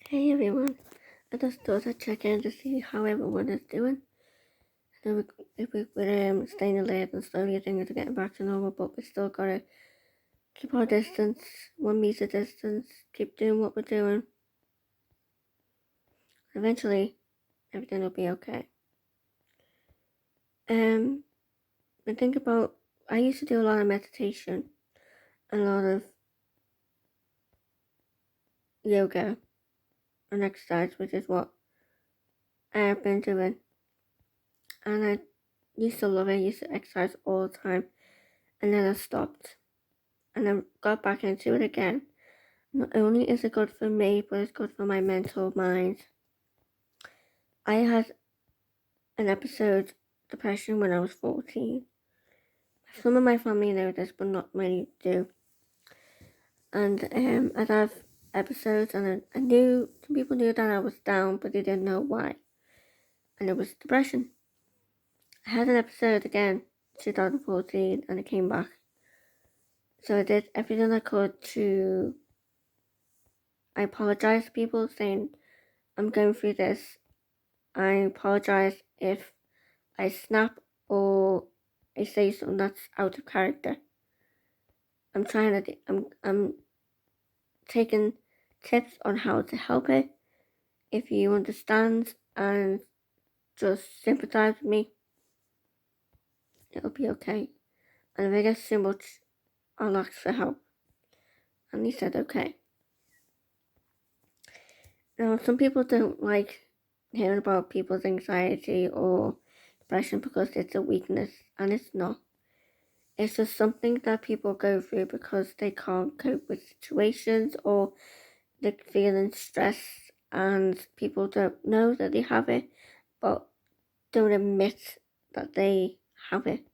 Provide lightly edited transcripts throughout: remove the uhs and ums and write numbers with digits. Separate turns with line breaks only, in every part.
Hey everyone, I just thought I'd check in to see how everyone is doing. So we're staying alive and slowly things are getting back to normal, but we still gotta keep our distance, 1 meter distance, keep doing what we're doing. Eventually, everything will be okay. I think about, I used to do a lot of meditation, a lot of yoga and exercise, which is what I've been doing. And I used to love it, I used to exercise all the time, and then I stopped. And I got back into it again. Not only is it good for me, but it's good for my mental mind. I had an episode depression when I was 14. Some of my family know this, but not many do. And I'd have episodes, and I knew some people knew that I was down, but they didn't know why. And it was depression. I had an episode again, 2014, and it came back. So I did everything I could to. I apologized to people, saying I'm going through this. I apologize if I snap or I say something that's out of character. I'm taking tips on how to help it. If you understand and just sympathize with me, it'll be okay. And if I get too much, I'll ask for help. And he said okay. Now, some people don't like hearing about people's anxiety or depression because it's a weakness, and it's not. It's just something that people go through because they can't cope with situations, or they're feeling stressed, and people don't know that they have it, but don't admit that they have it.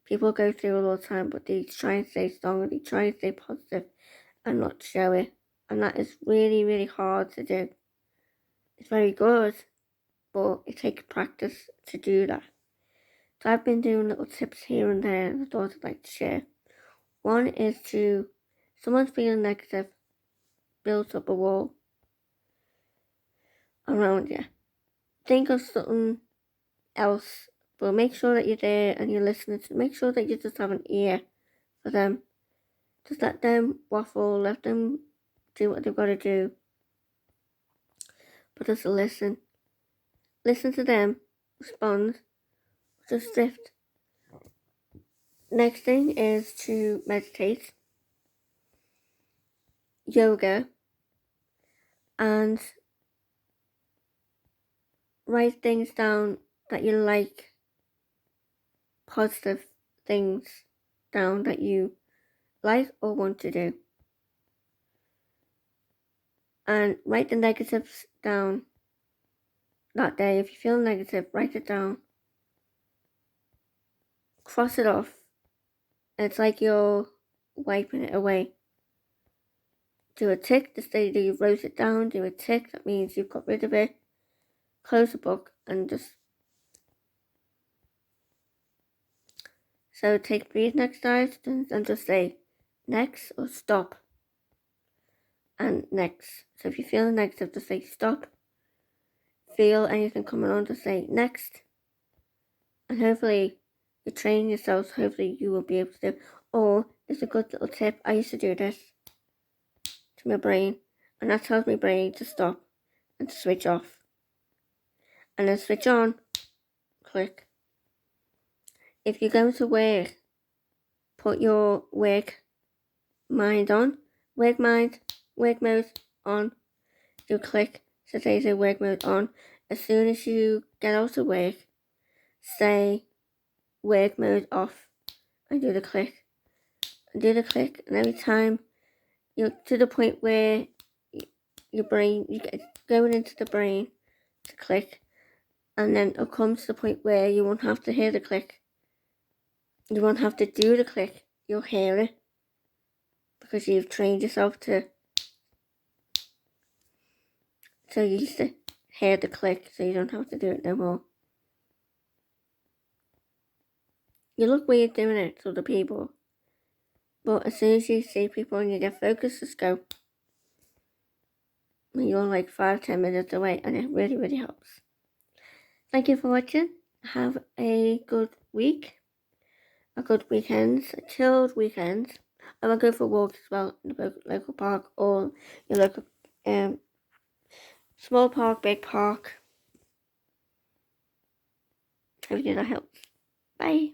People go through it all the time, but they try and stay strong, they try and stay positive and not show it. And that is really, really hard to do. It's very good, but it takes practice to do that. So I've been doing little tips here and there, and I thought I'd like to share. One is to, someone's feeling negative, build up a wall around you. Think of something else, but make sure that you're there and you're listening. Make sure that you just have an ear for them. Just let them waffle, let them do what they've got to do, but just listen. Listen to them, respond, just drift. Next thing is to meditate, yoga, and write things down that you like, positive things down that you like or want to do. And write the negatives down that day. If you feel negative, write it down. Cross it off. It's like you're wiping it away. Do a tick to say that you wrote it down. Do a tick, that means you've got rid of it. Close the book and just. So take breathing exercise and just say next or stop. And next. So if you're feeling negative, just say stop. Feel anything coming on, just say next. And hopefully you train yourself, hopefully you will be able to do. Or it's a good little tip. I used to do this to my brain, and that tells my brain to stop and to switch off. And then switch on, click. If you're going to work, put your work mind on, work mode on. You click to say the work mode on. As soon as you get out of work, say work mode off and do the click. And do the click, and every time you're to the point where your brain, you get going into the brain to click, and then it'll come to the point where you won't have to hear the click. You won't have to do the click. You'll hear it because you've trained yourself to. So you used to hear the click, so you don't have to do it no more. You look weird doing it to other people, but as soon as you see people and you get focused, just go. when you're like 5-10 minutes away, and it really, really helps. Thank you for watching. Have a good week, a good weekend, a chilled weekend. I will go for walks as well in the local park or your local small park, big park. Hopefully that helps. Bye.